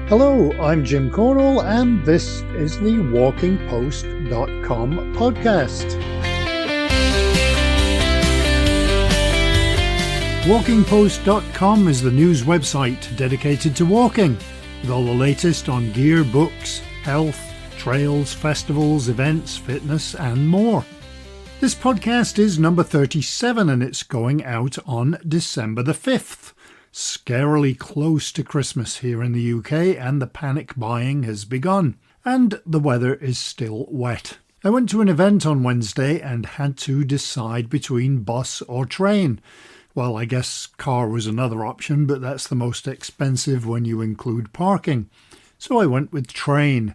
Hello, I'm Jim Cornwall, and this is the walkingpost.com podcast. Walkingpost.com is the news website dedicated to walking, with all the latest on gear, books, health, trails, festivals, events, fitness, and more. This podcast is number 37 and it's going out on December the 5th. Scarily close to Christmas here in the UK, and the panic buying has begun, and the weather is still wet. I went to an event on Wednesday and had to decide between bus or train. Well, I guess car was another option, but that's the most expensive when you include parking. So I went with train,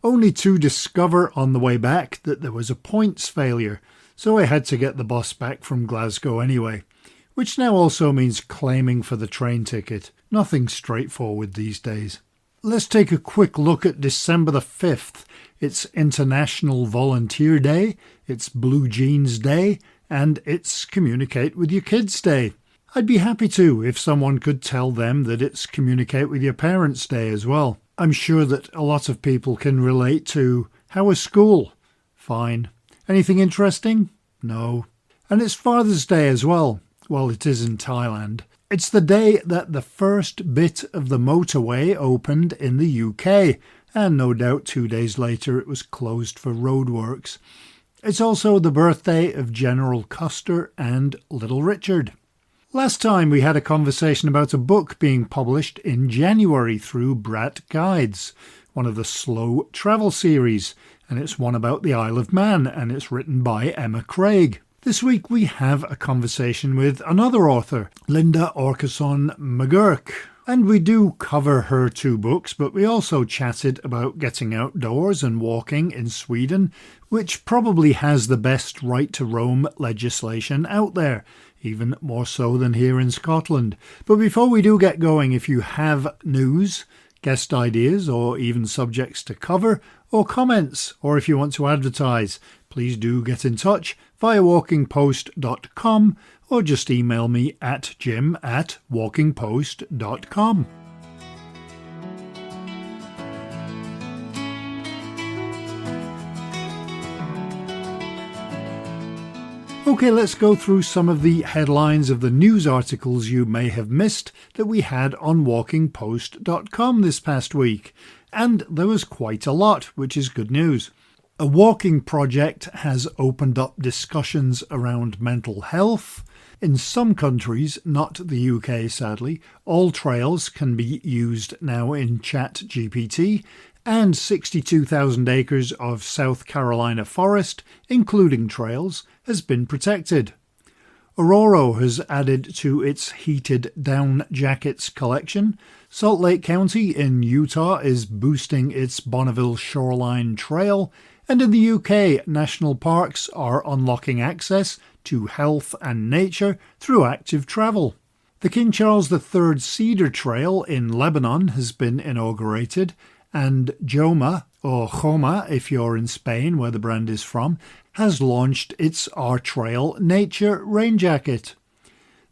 only to discover on the way back that there was a points failure, so I had to get the bus back from Glasgow anyway. Which now also means claiming for the train ticket. Nothing straightforward these days. Let's take a quick look at December the 5th. It's International Volunteer Day, it's Blue Jeans Day, and it's Communicate with Your Kids Day. I'd be happy to if someone could tell them that it's Communicate with Your Parents Day as well. I'm sure that a lot of people can relate to, how was school? Fine. Anything interesting? No. And it's Father's Day as well. Well, it is in Thailand. It's the day that the first bit of the motorway opened in the UK, and no doubt 2 days later it was closed for roadworks. It's also the birthday of General Custer and Little Richard. Last time we had a conversation about a book being published in January through Brat Guides, one of the slow travel series, and it's one about the Isle of Man, and it's written by Emma Craig. This week we have a conversation with another author, Linda Åkeson McGurk. And we do cover her two books, but we also chatted about getting outdoors and walking in Sweden, which probably has the best right to roam legislation out there, even more so than here in Scotland. But before we do get going, if you have news, guest ideas, or even subjects to cover, or comments, or if you want to advertise, please do get in touch via walkingpost.com or just email me at jim@walkingpost.com. Okay, let's go through some of the headlines of the news articles you may have missed that we had on walkingpost.com this past week. And there was quite a lot, which is good news. A walking project has opened up discussions around mental health. In some countries, not the UK sadly, all trails can be used now in ChatGPT, and 62,000 acres of South Carolina forest, including trails, has been protected. Aurora has added to its heated down jackets collection. Salt Lake County in Utah is boosting its Bonneville Shoreline Trail. And in the UK, national parks are unlocking access to health and nature through active travel. The King Charles III Cedar Trail in Lebanon has been inaugurated, and Joma, or Joma if you're in Spain where the brand is from, has launched its Our Trail Nature rain jacket.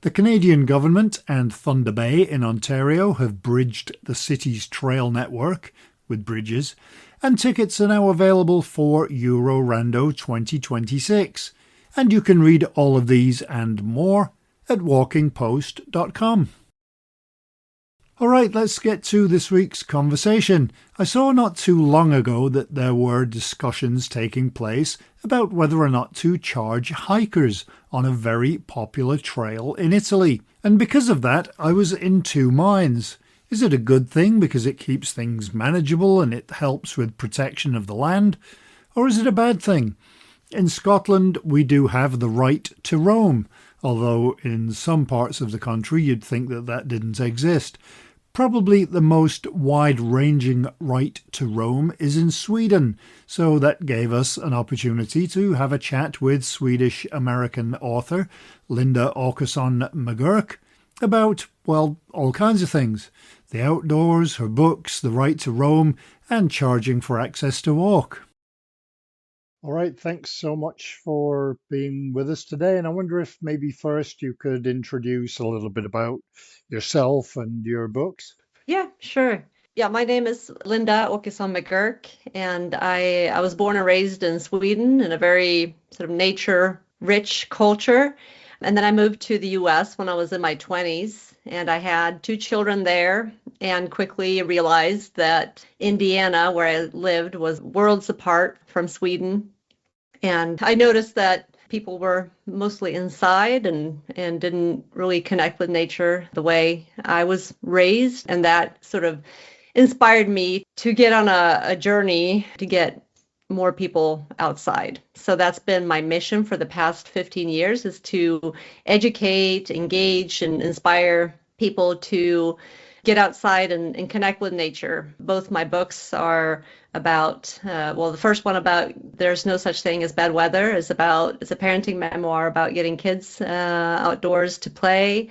The Canadian government and Thunder Bay in Ontario have bridged the city's trail network with bridges, and tickets are now available for Euro Rando 2026. And you can read all of these and more at walkingpost.com. Alright, let's get to this week's conversation. I saw not too long ago that there were discussions taking place about whether or not to charge hikers on a very popular trail in Italy. And because of that, I was in two minds. Is it a good thing because it keeps things manageable and it helps with protection of the land? Or is it a bad thing? In Scotland, we do have the right to roam, although in some parts of the country you'd think that that didn't exist. Probably the most wide-ranging right to roam is in Sweden, so that gave us an opportunity to have a chat with Swedish-American author Linda Åkeson McGurk about, well, all kinds of things. The outdoors, her books, the right to roam, and charging for access to walk. All right, thanks so much for being with us today. And I wonder if maybe first you could introduce a little bit about yourself and your books. Yeah, sure. Yeah, my name is Linda Åkeson McGurk, and I was born and raised in Sweden in a very sort of nature-rich culture. And then I moved to the US when I was in my 20s, and I had two children there, and quickly realized that Indiana, where I lived, was worlds apart from Sweden. And I noticed that people were mostly inside and didn't really connect with nature the way I was raised. And that sort of inspired me to get on a journey to get more people outside. So that's been my mission for the past 15 years, is to educate, engage, and inspire people to get outside and connect with nature. Both my books are about, the first one about there's no such thing as bad weather it's a parenting memoir about getting kids outdoors to play.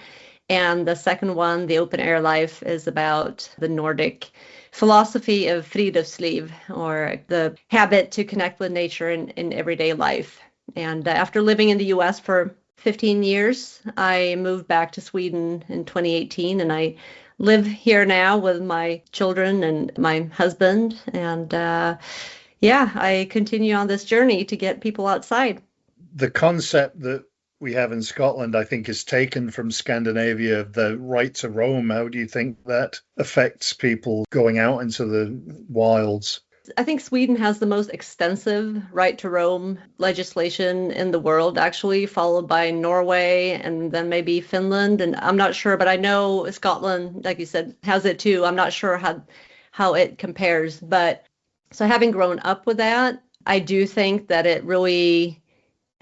And the second one, The Open Air Life, is about the Nordic philosophy of friluftsliv, or the habit to connect with nature in everyday life. And after living in the US for 15 years, I moved back to Sweden in 2018, and I live here now with my children and my husband. And I continue on this journey to get people outside. The concept that we have in Scotland, I think, is taken from Scandinavia, the right to roam. How do you think that affects people going out into the wilds? I think Sweden has the most extensive right to roam legislation in the world, actually, followed by Norway and then maybe Finland. And I'm not sure, but I know Scotland, like you said, has it too. I'm not sure how it compares. But so having grown up with that, I do think that it really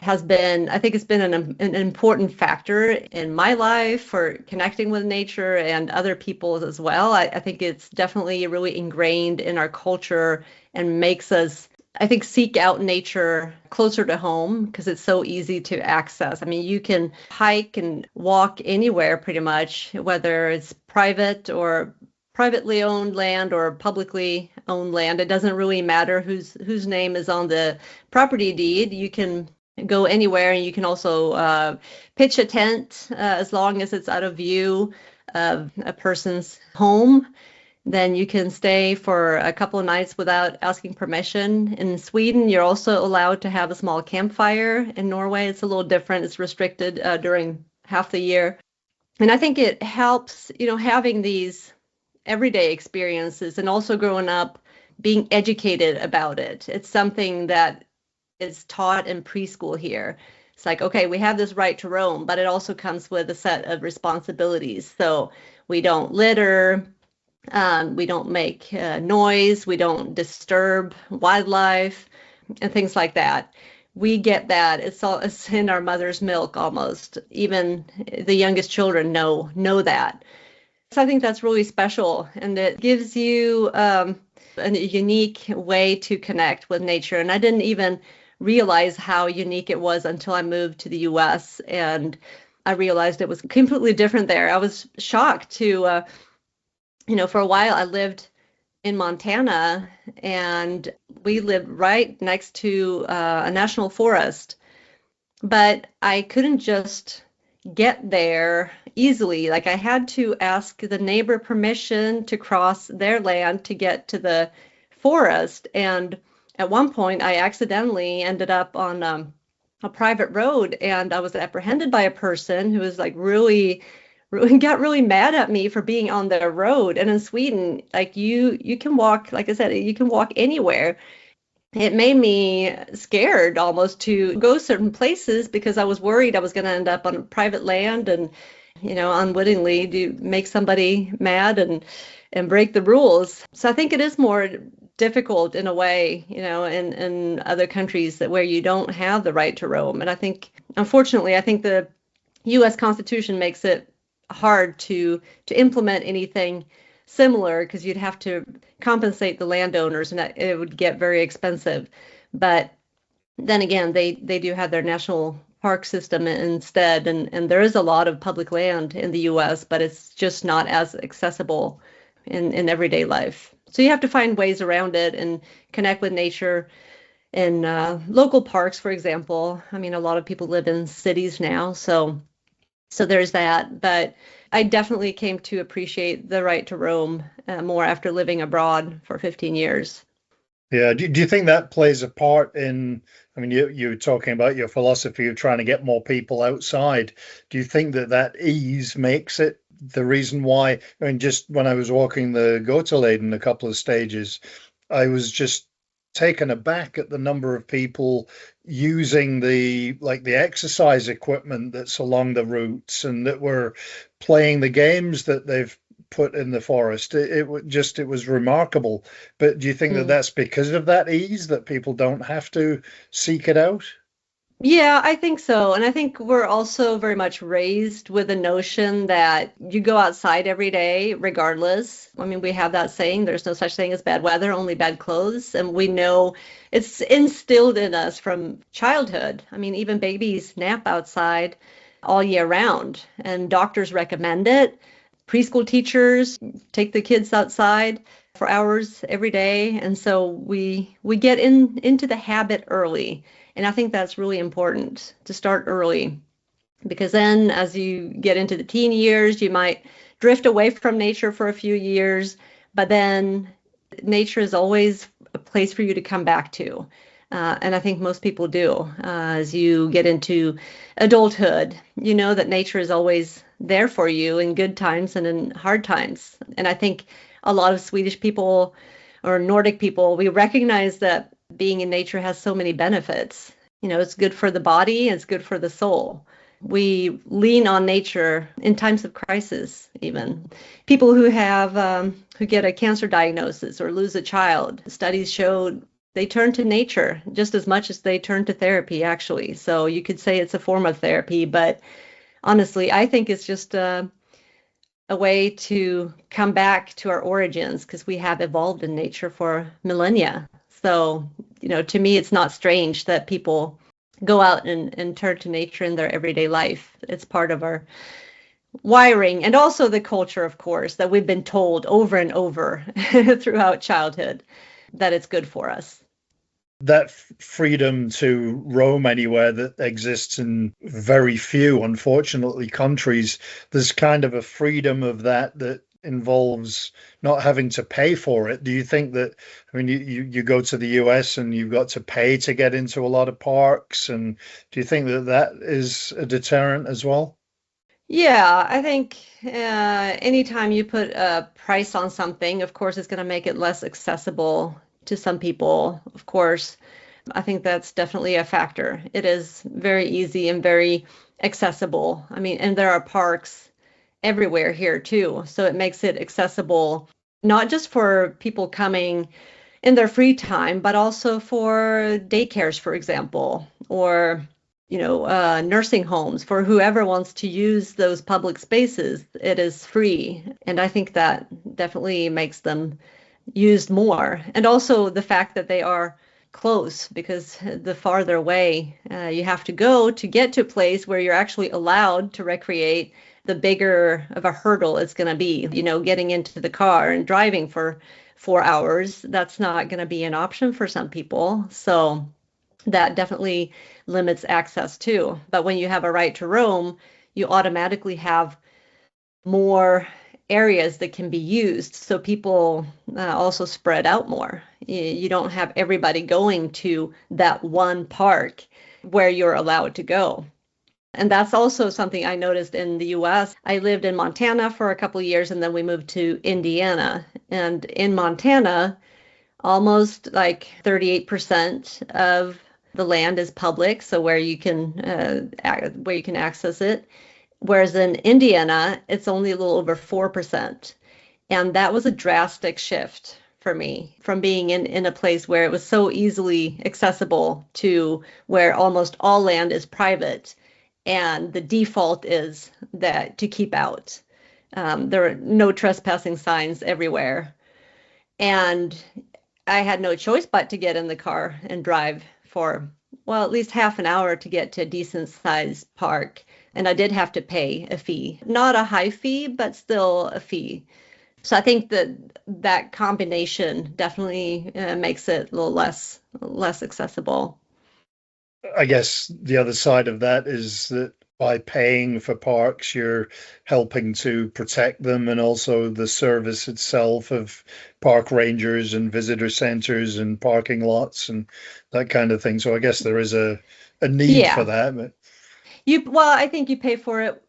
has been, I think it's been an important factor in my life for connecting with nature and other people's as well. I think it's definitely really ingrained in our culture and makes us, I think, seek out nature closer to home because it's so easy to access. I mean, you can hike and walk anywhere pretty much, whether it's private or privately owned land or publicly owned land. It doesn't really matter whose name is on the property deed. You can go anywhere, and you can also pitch a tent as long as it's out of view of a person's home. Then you can stay for a couple of nights without asking permission. In Sweden, you're also allowed to have a small campfire. In Norway, it's a little different. It's restricted during half the year. And I think it helps, having these everyday experiences and also growing up being educated about it. It's something that is taught in preschool here. It's like, okay, we have this right to roam, but it also comes with a set of responsibilities. So we don't litter, we don't make noise, we don't disturb wildlife, and things like that. We get that. It's in our mother's milk almost. Even the youngest children know that. So I think that's really special, and it gives you a unique way to connect with nature. And I didn't even realize how unique it was until I moved to the US, and I realized it was completely different there. I was shocked to, for a while I lived in Montana, and we lived right next to a national forest, but I couldn't just get there easily. Like, I had to ask the neighbor permission to cross their land to get to the forest. And at one point, I accidentally ended up on a private road, and I was apprehended by a person who was like really got really mad at me for being on their road. And in Sweden, like you can walk, like I said, you can walk anywhere. It made me scared almost to go certain places because I was worried I was going to end up on private land and, unwittingly do make somebody mad and break the rules. So I think it is more difficult in a way, in other countries where you don't have the right to roam. And I think, unfortunately, the U.S. Constitution makes it hard to implement anything similar because you'd have to compensate the landowners, and it would get very expensive. But then again, they do have their national park system instead, and there is a lot of public land in the U.S., but it's just not as accessible in everyday life. So you have to find ways around it and connect with nature in local parks, for example. I mean, a lot of people live in cities now, so there's that. But I definitely came to appreciate the right to roam more after living abroad for 15 years. Yeah. Do you think that plays a part in, I mean, you were talking about your philosophy of trying to get more people outside. Do you think that that ease makes it the reason why? I mean, just when I was walking the Goterleden a couple of stages, I was just taken aback at the number of people using the exercise equipment that's along the routes and that were playing the games that they've put in the forest. It was remarkable. But do you think that Mm. that's because of that ease that people don't have to seek it out? Yeah, I think so. And I think we're also very much raised with the notion that you go outside every day, regardless. I mean, we have that saying, there's no such thing as bad weather, only bad clothes. And we know it's instilled in us from childhood. I mean, even babies nap outside all year round, and doctors recommend it. Preschool teachers take the kids outside for hours every day. And so we get into the habit early. And I think that's really important to start early because then as you get into the teen years, you might drift away from nature for a few years, but then nature is always a place for you to come back to. And I think most people do. As you get into adulthood, you know that nature is always there for you in good times and in hard times. And I think a lot of Swedish people or Nordic people, we recognize that being in nature has so many benefits. You know, it's good for the body, it's good for the soul. We lean on nature in times of crisis, even. People who get a cancer diagnosis or lose a child, studies showed they turn to nature just as much as they turn to therapy, actually. So you could say it's a form of therapy, but honestly, I think it's just a way to come back to our origins because we have evolved in nature for millennia. So, you know, to me, it's not strange that people go out and turn to nature in their everyday life. It's part of our wiring and also the culture, of course, that we've been told over and over throughout childhood that it's good for us. That freedom to roam anywhere that exists in very few, unfortunately, countries, there's kind of a freedom of that involves not having to pay for it. Do you think that, I mean, you go to the US and you've got to pay to get into a lot of parks, and do you think that that is a deterrent as well? Yeah, I think anytime you put a price on something, of course, it's going to make it less accessible to some people. Of course, I think that's definitely a factor. It is very easy and very accessible. I mean, and there are parks everywhere here too. So it makes it accessible, not just for people coming in their free time, but also for daycares, for example, or nursing homes for whoever wants to use those public spaces. It is free. And I think that definitely makes them used more. And also the fact that they are close, because the farther away you have to go to get to a place where you're actually allowed to recreate, the bigger of a hurdle it's going to be. You know, getting into the car and driving for 4 hours, that's not going to be an option for some people. So that definitely limits access too. But when you have a right to roam, you automatically have more areas that can be used. So people also spread out more. You don't have everybody going to that one park where you're allowed to go. And that's also something I noticed in the US. I lived in Montana for a couple of years and then we moved to Indiana. And in Montana, almost like 38% of the land is public, so where you can access it. Whereas in Indiana, it's only a little over 4%. And that was a drastic shift for me from being in a place where it was so easily accessible to where almost all land is private. And the default is that to keep out. There are no trespassing signs everywhere. And I had no choice but to get in the car and drive for, well, at least half an hour to get to a decent sized park. And I did have to pay a fee, not a high fee, but still a fee. So I think that combination definitely makes it a little less accessible. I guess the other side of that is that by paying for parks, you're helping to protect them, and also the service itself of park rangers and visitor centers and parking lots and that kind of thing. So I guess there is a need for Yeah. that. But Well, I think you pay for it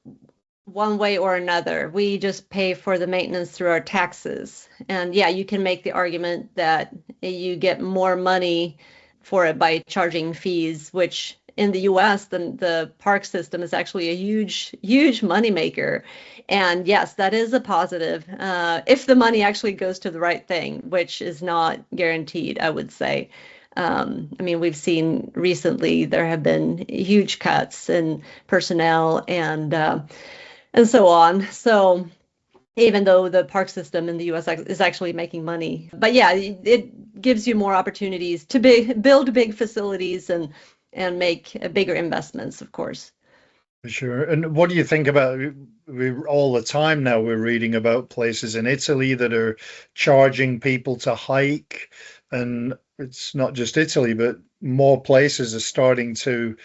one way or another. We just pay for the maintenance through our taxes. And yeah, you can make the argument that you get more money for it by charging fees, which in the US, the park system is actually a huge money maker. And yes, that is a positive if the money actually goes to the right thing, which is not guaranteed, I would say. I mean, we've seen recently there have been huge cuts in personnel and so on. So even though the park system in the US is actually making money, but yeah, it gives you more opportunities to build big facilities and make bigger investments, of course. for sure. And what do you think about, we all the time now we're reading about places in Italy that are charging people to hike, and it's not just Italy, but more places are starting to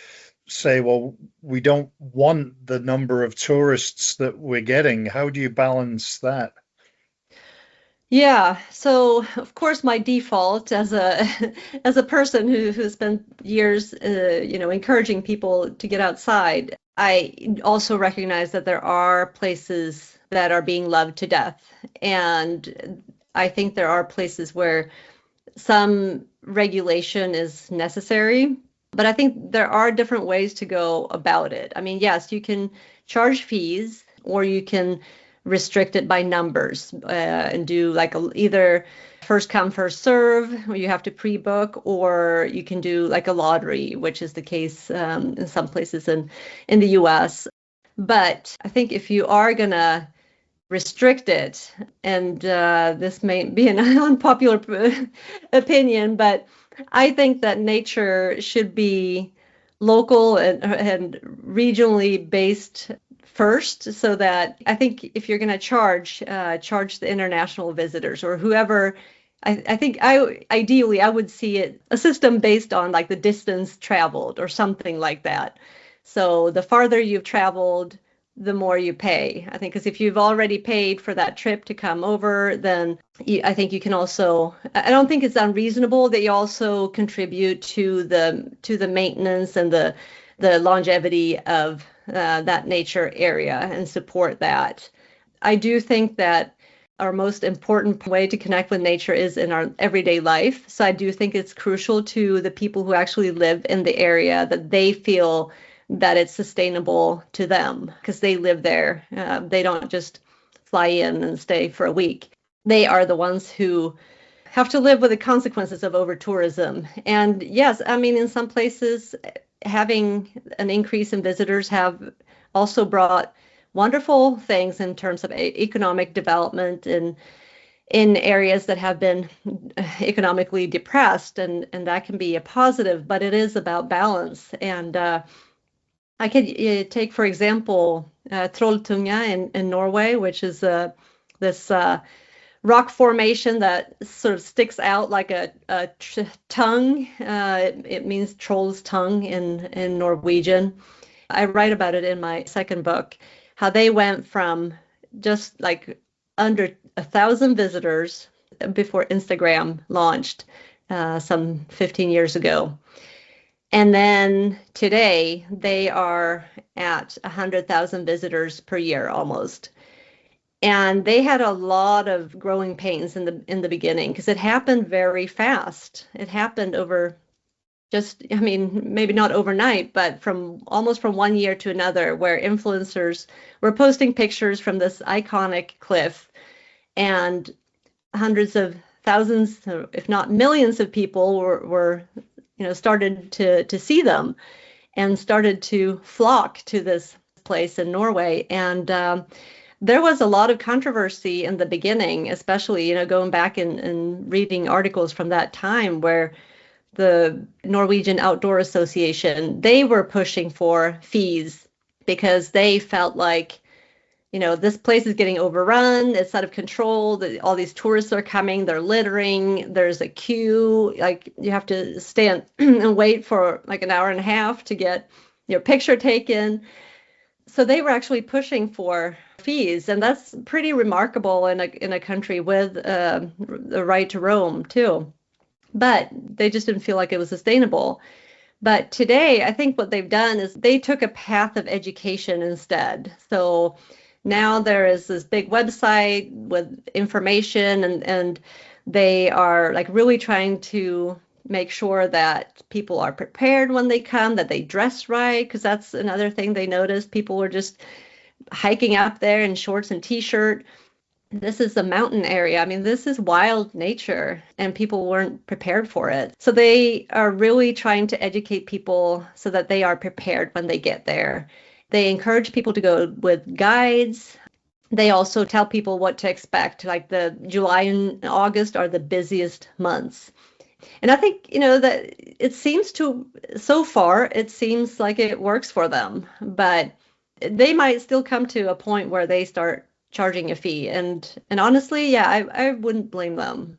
say, well, we don't want the number of tourists that we're getting. How do you balance that? Yeah, so of course my default as a as a person who spent years encouraging people to get outside, I also recognize that there are places that are being loved to death. And I think there are places where some regulation is necessary, but I think there are different ways to go about it. I mean, yes, you can charge fees or you can restrict it by numbers and do like either first come, first serve, where you have to pre-book, or you can do like a lottery, which is the case in some places in the US. But I think if you are going to restrict it, and this may be an unpopular opinion, but I think that nature should be local and regionally based first, so that I think if you're going to charge the international visitors or whoever, I think ideally I would see it a system based on like the distance traveled or something like that. So the farther you've traveled, the more you pay. I think because if you've already paid for that trip to come over, then I think you can also, I don't think it's unreasonable that you also contribute to the maintenance and the longevity of that nature area and support that. I do think that our most important way to connect with nature is in our everyday life. So I do think it's crucial to the people who actually live in the area that they feel that it's sustainable to them because they live there. They don't just fly in and stay for a week. They are the ones who have to live with the consequences of over tourism. And yes, I mean, in some places, having an increase in visitors have also brought wonderful things in terms of economic development in areas that have been economically depressed, and that can be a positive, but it is about balance. And I could take, for example, Trolltunga in Norway, which is this rock formation that sort of sticks out like a tongue. It means troll's tongue in Norwegian. I write about it in my second book, how they went from just like under 1,000 visitors before Instagram launched some 15 years ago. And then today they are at 100,000 visitors per year almost. And they had a lot of growing pains in the beginning because it happened very fast. It happened over just, I mean, maybe not overnight, but from almost from one year to another, where influencers were posting pictures from this iconic cliff, and hundreds of thousands, if not millions of people were started to see them and started to flock to this place in Norway. And there was a lot of controversy in the beginning, especially, going back and reading articles from that time where the Norwegian Outdoor Association, they were pushing for fees because they felt like, this place is getting overrun, it's out of control, all these tourists are coming, they're littering, there's a queue, like you have to stand and wait for like an hour and a half to get your picture taken. So they were actually pushing for fees, and that's pretty remarkable in a country with the right to roam too. But they just didn't feel like it was sustainable. But today, I think what they've done is they took a path of education instead. So now there is this big website with information, and they are like really trying to make sure that people are prepared when they come, that they dress right, because that's another thing they noticed. People were just hiking up there in shorts and t-shirt. This is a mountain area. I mean, this is wild nature, and people weren't prepared for it. So they are really trying to educate people so that they are prepared when they get there. They encourage people to go with guides. They also tell people what to expect, like the July and August are the busiest months. And I think, that it seems to, so far, it seems like it works for them, but they might still come to a point where they start charging a fee. And honestly, yeah, I wouldn't blame them.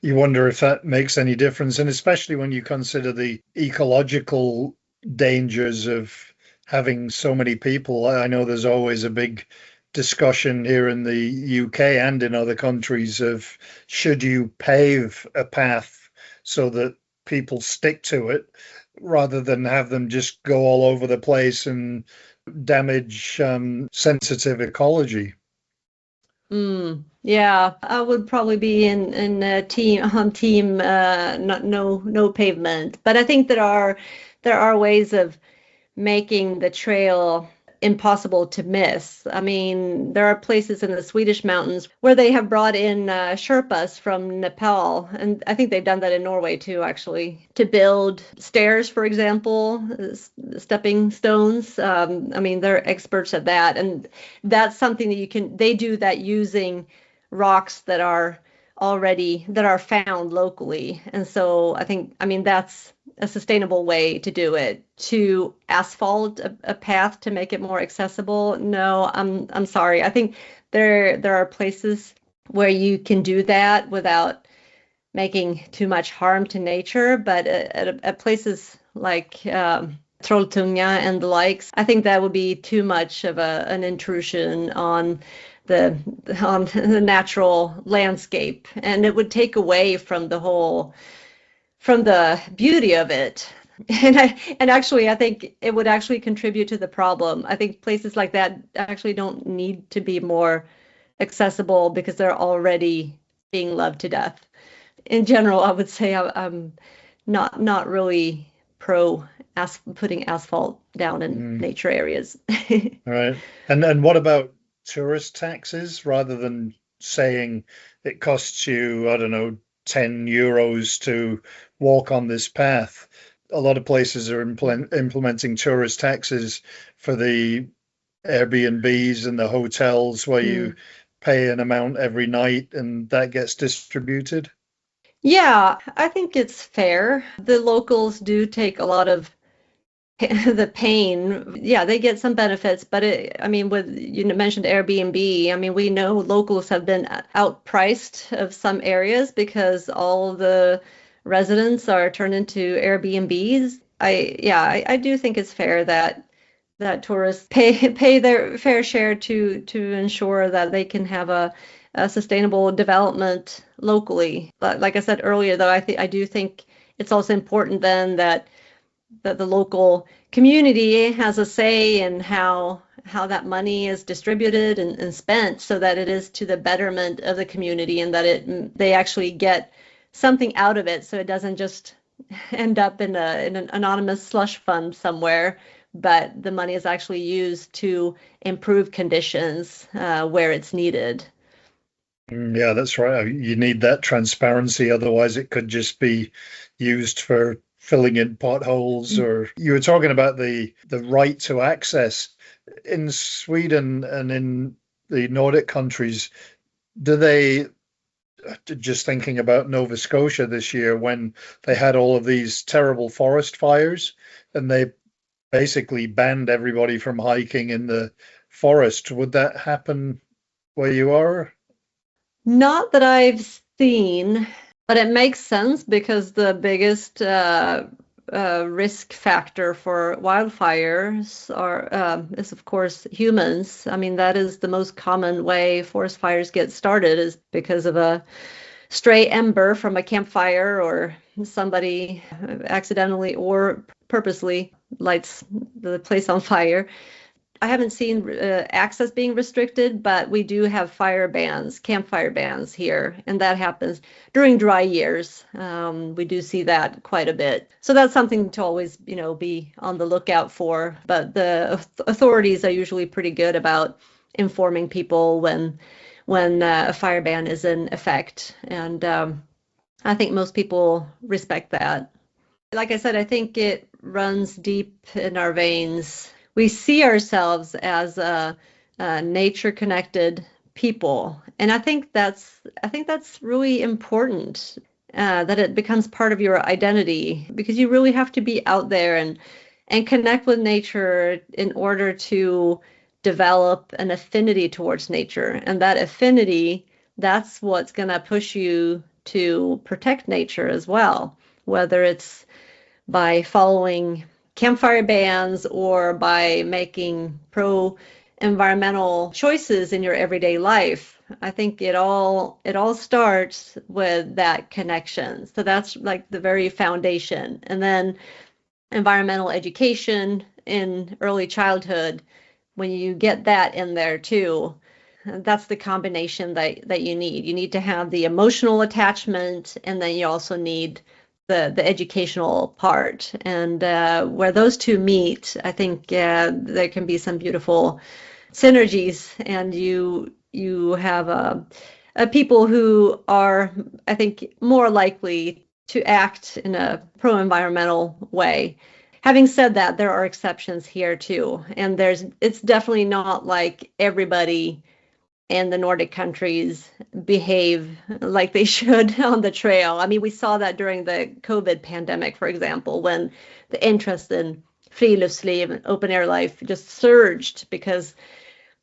You wonder if that makes any difference, and especially when you consider the ecological dangers of having so many people. I know there's always a big discussion here in the UK and in other countries of should you pave a path so that people stick to it rather than have them just go all over the place and damage sensitive ecology. Yeah, I would probably be in a team not no pavement. But I think there are ways of making the trail impossible to miss. I mean, there are places in the Swedish mountains where they have brought in Sherpas from Nepal, and I think they've done that in Norway too, actually, to build stairs, for example, stepping stones. I mean, they're experts at that, and that's something they do that using rocks that are found locally. And so I mean, that's a sustainable way to do it. To asphalt a path to make it more accessible, no, I'm sorry. I think there are places where you can do that without making too much harm to nature, but at places like Trolltunga and the likes, I think that would be too much of an intrusion on the natural landscape, and it would take away from the beauty of it. And actually, I think it would actually contribute to the problem. I think places like that actually don't need to be more accessible because they're already being loved to death. In general, I would say I'm not really pro putting asphalt down in nature areas. Right. And what about tourist taxes rather than saying it costs you, I don't know, 10 euros to walk on this path? A lot of places are implementing tourist taxes for the Airbnbs and the hotels where you pay an amount every night and that gets distributed. Yeah, I think it's fair. The locals do take a lot of the pain. Yeah, they get some benefits, but I mean, you mentioned Airbnb. I mean, we know locals have been outpriced of some areas because all the residents are turned into Airbnbs. I do think it's fair that tourists pay their fair share to ensure that they can have a sustainable development locally. But like I said earlier, though, I do think it's also important then that the local community has a say in how that money is distributed and spent, so that it is to the betterment of the community, and that they actually get something out of it, so it doesn't just end up in an anonymous slush fund somewhere, but the money is actually used to improve conditions where it's needed. Yeah, that's right. You need that transparency. Otherwise, it could just be used for filling in potholes. Or you were talking about the right to access in Sweden and in the Nordic countries. Do they, just thinking about Nova Scotia this year when they had all of these terrible forest fires and they basically banned everybody from hiking in the forest, would that happen where you are? Not that I've seen, but it makes sense because the biggest risk factor for wildfires is, of course, humans. I mean, that is the most common way forest fires get started, is because of a stray ember from a campfire, or somebody accidentally or purposely lights the place on fire. I haven't seen access being restricted, but we do have fire bans, campfire bans here, and that happens during dry years. We do see that quite a bit. So that's something to always, be on the lookout for. But the authorities are usually pretty good about informing people when a fire ban is in effect, and I think most people respect that. Like I said, I think it runs deep in our veins. We see ourselves as a nature-connected people, and I think that's really important, that it becomes part of your identity, because you really have to be out there and connect with nature in order to develop an affinity towards nature, and that affinity, that's what's going to push you to protect nature as well, whether it's by following campfire bans or by making pro-environmental choices in your everyday life. I think it all starts with that connection. So that's like the very foundation. And then environmental education in early childhood, when you get that in there too, that's the combination that you need. You need to have the emotional attachment, and then you also need the educational part, and where those two meet, I think there can be some beautiful synergies, and you have people who are, I think, more likely to act in a pro-environmental way. Having said that, there are exceptions here too, and it's definitely not like everybody and the Nordic countries behave like they should on the trail. I mean, we saw that during the COVID pandemic, for example, when the interest in friluftsliv and open air life just surged, because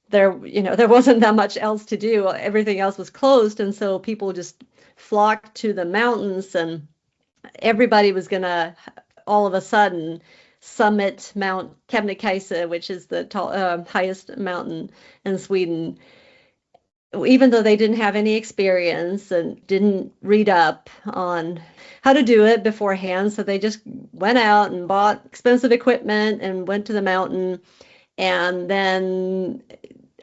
there wasn't that much else to do. Everything else was closed, and so people just flocked to the mountains, and everybody was gonna all of a sudden summit Mount Kebnekaise, which is the highest mountain in Sweden, even though they didn't have any experience and didn't read up on how to do it beforehand. So they just went out and bought expensive equipment and went to the mountain. And then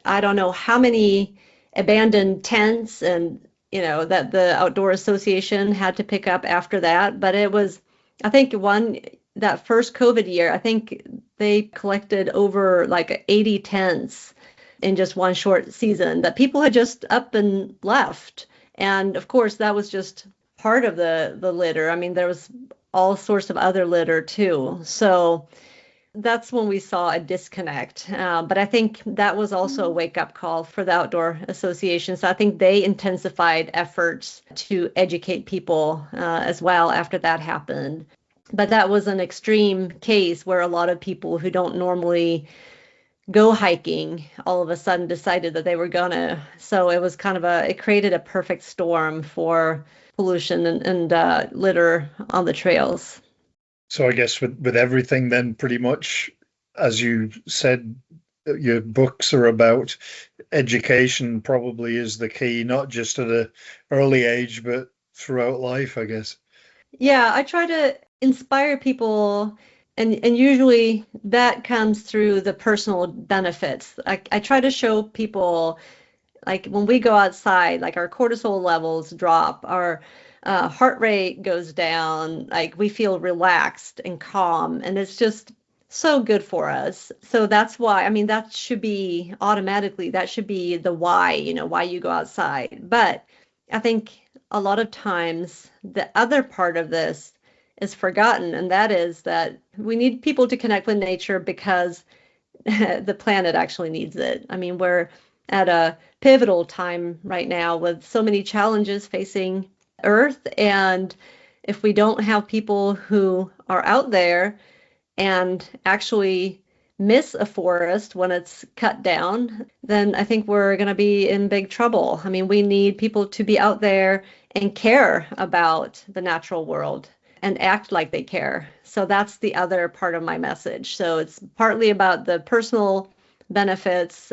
I don't know how many abandoned tents and, that the Outdoor Association had to pick up after that. But it was, I think that first COVID year, I think they collected over like 80 tents in just one short season that people had just up and left. And of course, that was just part of the litter. I mean, there was all sorts of other litter too. So that's when we saw a disconnect. But I think that was also a wake-up call for the Outdoor Association. So I think they intensified efforts to educate people as well after that happened. But that was an extreme case where a lot of people who don't normally go hiking all of a sudden decided that they were gonna. So it was it created a perfect storm for pollution and litter on the trails. So I guess with everything then, pretty much, as you said, your books are about education probably is the key, not just at an early age, but throughout life, I guess. Yeah, I try to inspire people, and usually that comes through the personal benefits. I try to show people, like when we go outside, like our cortisol levels drop, our heart rate goes down, like we feel relaxed and calm, and it's just so good for us. So that's why, I mean, that should be the why, why you go outside. But I think a lot of times the other part of this is forgotten, and that is that we need people to connect with nature because the planet actually needs it. I mean, we're at a pivotal time right now with so many challenges facing Earth, and if we don't have people who are out there and actually miss a forest when it's cut down, then I think we're going to be in big trouble. I mean, we need people to be out there and care about the natural world. and act like they care. So that's the other part of my message. So it's partly about the personal benefits.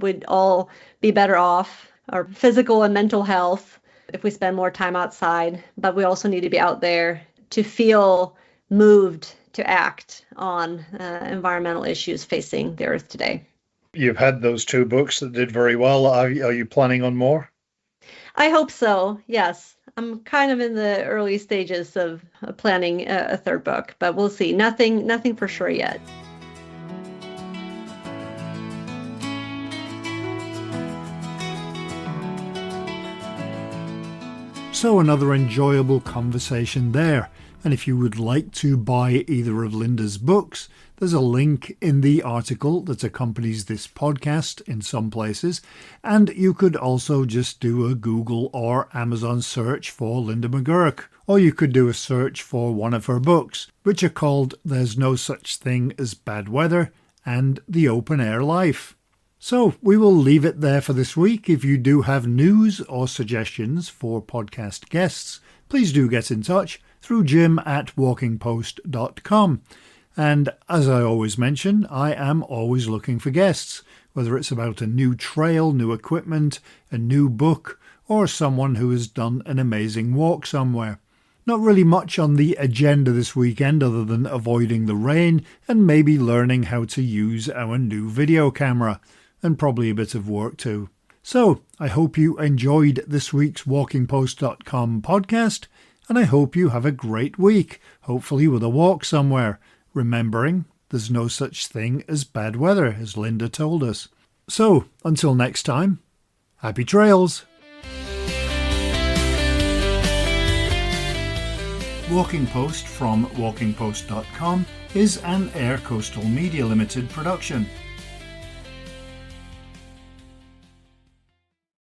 We'd all be better off, our physical and mental health, if we spend more time outside, but we also need to be out there to feel moved to act on environmental issues facing the earth today. You've had those 2 books that did very well. Are you planning on more? I hope so, yes. I'm kind of in the early stages of planning a 3rd book, but we'll see. Nothing for sure yet. So another enjoyable conversation there. And if you would like to buy either of Linda's books, there's a link in the article that accompanies this podcast in some places. And you could also just do a Google or Amazon search for Linda McGurk. Or you could do a search for one of her books, which are called There's No Such Thing as Bad Weather and The Open Air Life. So we will leave it there for this week. If you do have news or suggestions for podcast guests, please do get in touch through jim@walkingpost.com. And as I always mention, I am always looking for guests, whether it's about a new trail, new equipment, a new book, or someone who has done an amazing walk somewhere. Not really much on the agenda this weekend other than avoiding the rain and maybe learning how to use our new video camera, and probably a bit of work too. So I hope you enjoyed this week's walkingpost.com podcast, and I hope you have a great week, hopefully with a walk somewhere, remembering there's no such thing as bad weather, as Linda told us. So until next time, happy trails! Walking Post from walkingpost.com is an Air Coastal Media Limited production.